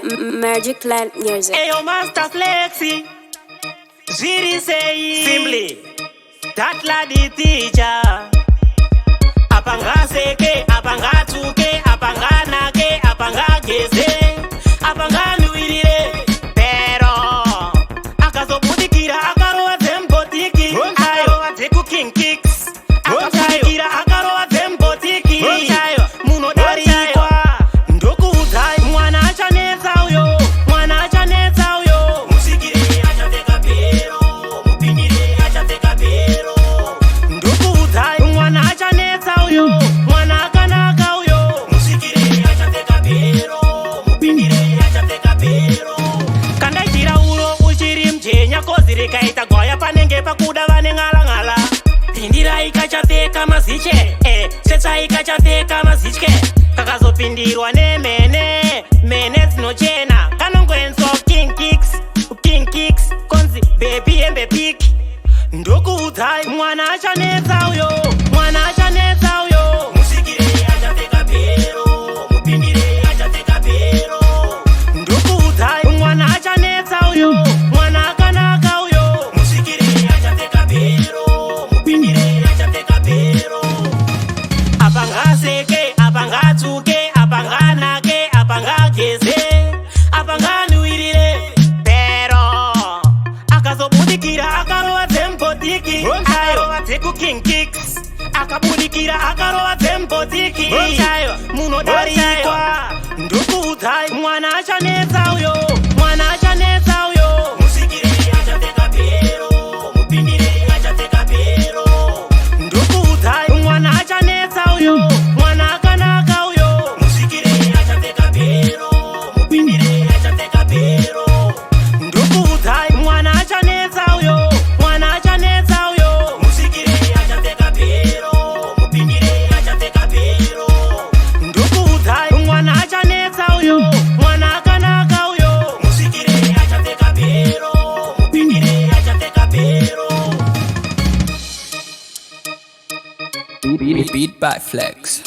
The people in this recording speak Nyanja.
Magic Land Music. Ayo Master Flexi, Ziri say simply that lady teacher. Apanga seke, apanga tuke, apanga nake, apanga geze, apanga nuirire. Pero akazobudikira akaroa zembotiki, akaroa zeku king kicks, akazobudikira akaroa zembotiki, muno dari kwa ndoku udai mwana achaneza uyo, mwana achaneza uyo. Musikire achateka pero, mupindire achateka pero, ndoku udai mwana achaneza uyo, mwana akanaka uyo. Musikire achateka pero, mupindire achateka pero. Kandaitira uro uchiri mjenya kozi rikaita gwaya panenge pakuda vane ng'ala-ng'ala. Pindira ikachateka maziche, tsetsa ikachateka maziche. Kakazopindirwa nemene, mene dzinochena. Kanongwenso king kicks, konzi baby embe piki. Ndokuudzai mwana achanetsa uyo, mwana achanetsa uyo. Musikire achateka pero, mupindire achateka pero. Ndokuudzai mwana achanetsa uyo, mwana akanaka uyo. Musikire achateka pero, mupindire achateka pero. Apanga seke, apanga tuke, apanga nake, apanga geze, apanga nuirire. Pero akazobudikira akaroa zembotiki, akaroa zeku king kicks, akabudikira akaroa zembotiki, muno dari kwa ndokuudzai mwana achanetsa uyo, mwana achanetsa uyo. Musikire achateka pero, mupindire achateka pero. Ndokuudzai mwana achanetsa uyo, mwana akanaka uyo. Musikire achateka pero, mupindire achateka pero. Ndokuudzai mwana achanetsa uyo, mwana achanetsa uyo. Musikire achateka pero, mupindire achateka pero. Ndokuudzai mwana achanetsa uyo, mwana akanaka uyo. Musikire achateka pero, mupindire achateka pero. Beat by Flex.